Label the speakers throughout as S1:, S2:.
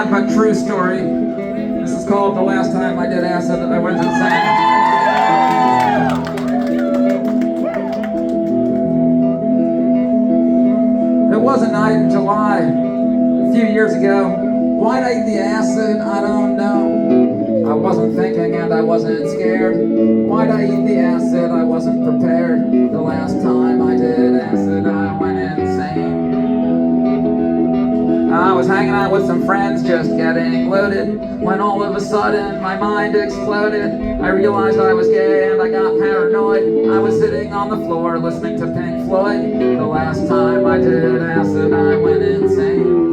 S1: sad but true story. This is called The Last Time I Did Acid, I Went Insane. It was a night in July, a few years ago. Why'd I eat the acid? I don't know. I wasn't thinking and I wasn't scared. Why'd I eat the acid? I wasn't prepared. The last time I did acid, I went insane. I was hanging out with some friends, just getting loaded, when all of a sudden my mind exploded. I realized I was gay and I got paranoid. I was sitting on the floor listening to Pink Floyd. The last time I did acid, I went insane.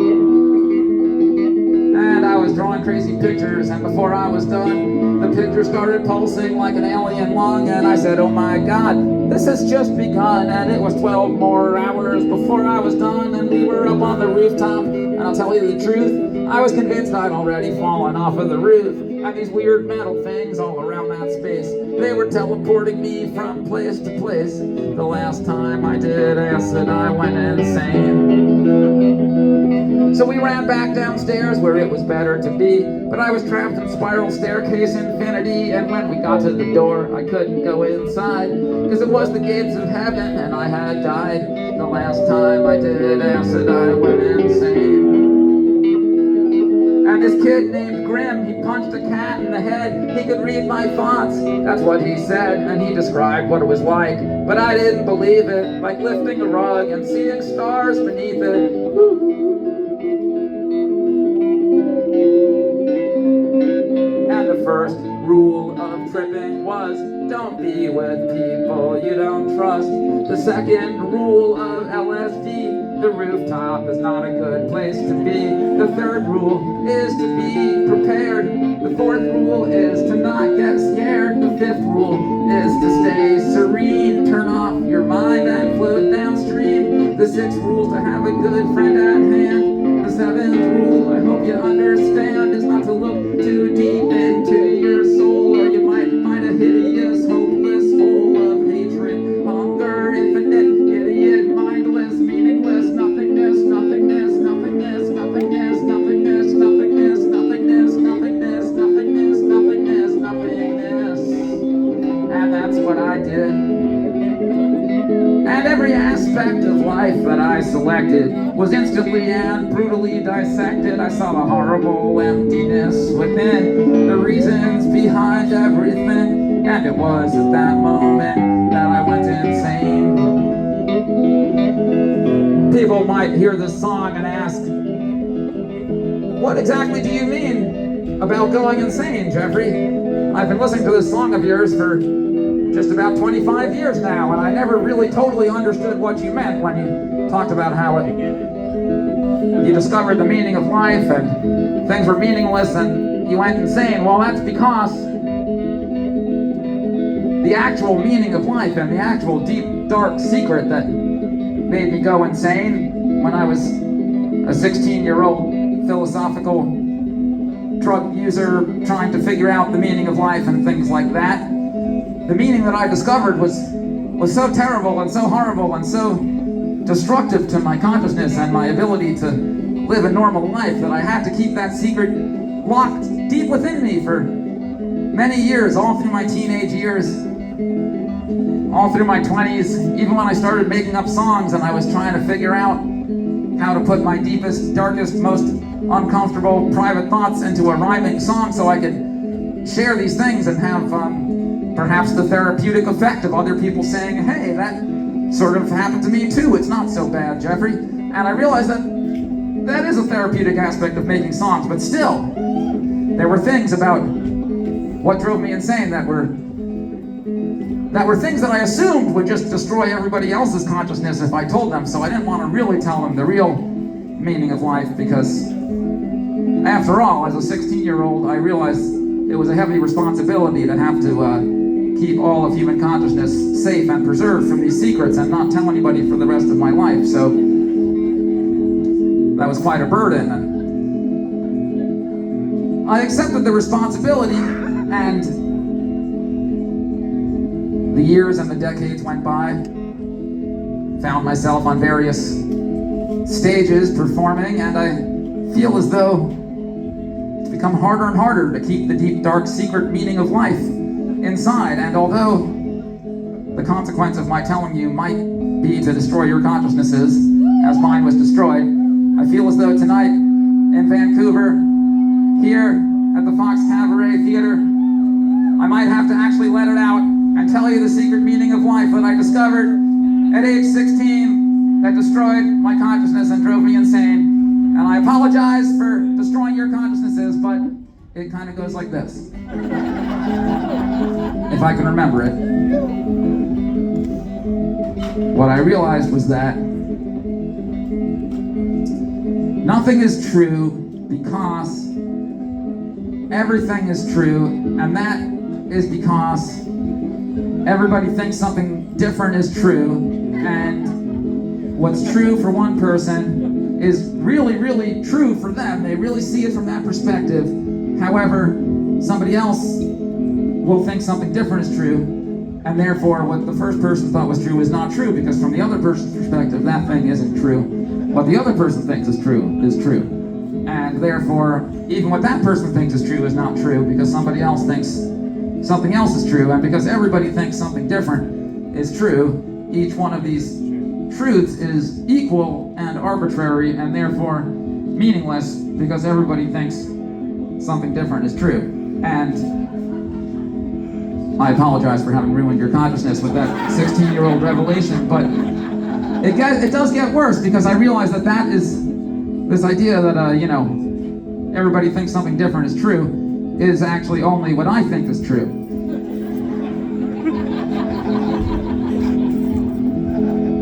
S1: And I was drawing crazy pictures, and before I was done, the picture started pulsing like an alien lung, and I said, oh my God, this has just begun. And it was 12 more hours before I was done, and we were up on the rooftop. And I'll tell you the truth, I was convinced I'd already fallen off of the roof. And these weird metal things all around that space, they were teleporting me from place to place. The last time I did acid, I went insane. So we ran back downstairs where it was better to be, but I was trapped in spiral staircase infinity. And when we got to the door, I couldn't go inside, because it was the gates of heaven and I had died. The last time I did acid, I went insane. And this kid named Grim, he punched a cat in the head. He could read my thoughts, that's what he said, and he described what it was like. But I didn't believe it, like lifting a rug and seeing stars beneath it. And the first rule of tripping was, don't be with people you don't trust. The second rule of LSD, the rooftop is not a good place to be. The third rule is to be prepared. The fourth rule is to not get scared. The fifth rule is to stay serene. Turn off your mind and float downstream. The sixth rule is to have a good friend at hand. The seventh rule, I hope you understand, is not to look too deep into your soul, or you might find a hideous, hopeless hole of hatred, hunger, infinite, idiot, mindless, meaningless, nothingness, nothingness, nothingness, nothingness, nothingness, nothingness, nothingness, nothingness, nothingness, nothingness, nothingness. And that's what I did. And every aspect of life that I selected was instantly and brutally dissected. I saw the horrible emptiness within, the reasons behind everything. And it was at that moment that I went insane. People might hear this song and ask, what exactly do you mean about going insane, Jeffrey? I've been listening to this song of yours for just about 25 years now, and I never really totally understood what you meant when you talked about how you discovered the meaning of life and things were meaningless and you went insane. Well, that's because the actual meaning of life and the actual deep, dark secret that made me go insane when I was a 16-year-old philosophical drug user trying to figure out the meaning of life and things like that. The meaning that I discovered was so terrible and so horrible and so destructive to my consciousness and my ability to live a normal life that I had to keep that secret locked deep within me for many years, all through my teenage years, all through my 20s, even when I started making up songs and I was trying to figure out how to put my deepest, darkest, most uncomfortable private thoughts into a rhyming song so I could share these things and have perhaps the therapeutic effect of other people saying, hey, that sort of happened to me too, it's not so bad, Jeffrey. And I realized that that is a therapeutic aspect of making songs, but still, there were things about what drove me insane that were things that I assumed would just destroy everybody else's consciousness if I told them, so I didn't want to really tell them the real meaning of life, because after all, as a 16-year-old, I realized it was a heavy responsibility to have to keep all of human consciousness safe and preserved from these secrets and not tell anybody for the rest of my life. So that was quite a burden. And I accepted the responsibility, and the years and the decades went by. Found myself on various stages performing, and I feel as though become harder and harder to keep the deep, dark, secret meaning of life inside. And although the consequence of my telling you might be to destroy your consciousnesses, as mine was destroyed, I feel as though tonight in Vancouver, here at the Fox Cabaret Theater, I might have to actually let it out and tell you the secret meaning of life that I discovered at age 16 that destroyed my consciousness and drove me insane. And I apologize for destroying your consciousnesses, but it kind of goes like this. If I can remember it. What I realized was that nothing is true because everything is true, and that is because everybody thinks something different is true, and what's true for one person is really, really true for them. They really see it from that perspective. However, somebody else will think something different is true, and therefore what the first person thought was true is not true, because from the other person's perspective, that thing isn't true. What the other person thinks is true. And therefore, even what that person thinks is true is not true, because somebody else thinks something else is true, and because everybody thinks something different is true, each one of these truths is equal and arbitrary and therefore meaningless, because everybody thinks something different is true. And I apologize for having ruined your consciousness with that 16-year-old revelation, but it does get worse, because I realize that is this idea that everybody thinks something different is true is actually only what I think is true.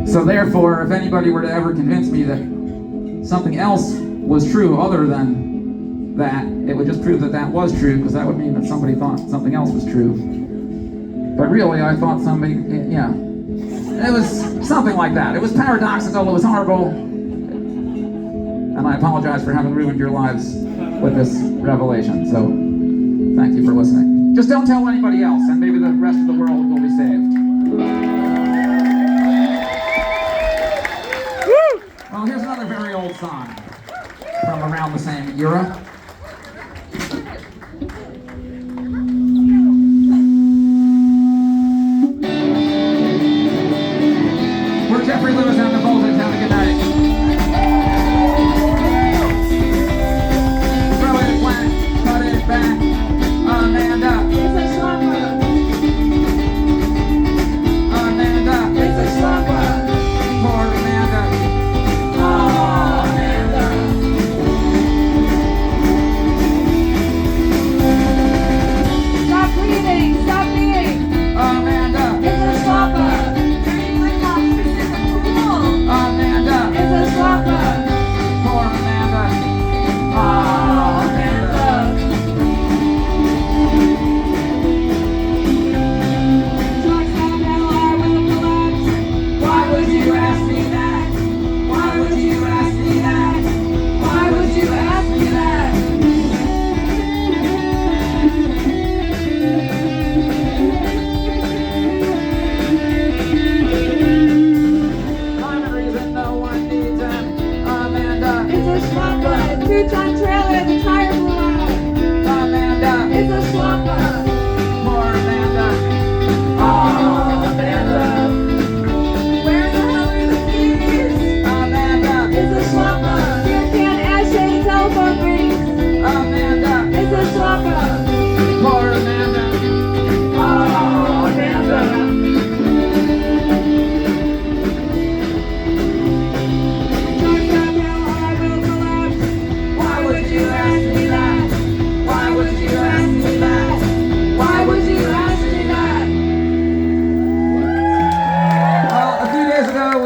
S1: So therefore, if anybody were to ever convince me that something else was true other than that, it would just prove that that was true, because that would mean that somebody thought something else was true. But really, I thought somebody, it was something like that. It was paradoxical, it was horrible, and I apologize for having ruined your lives with this revelation. So, thank you for listening. Just don't tell anybody else, and maybe the rest of the world will be saved. Well, here's another very old song from around the same era.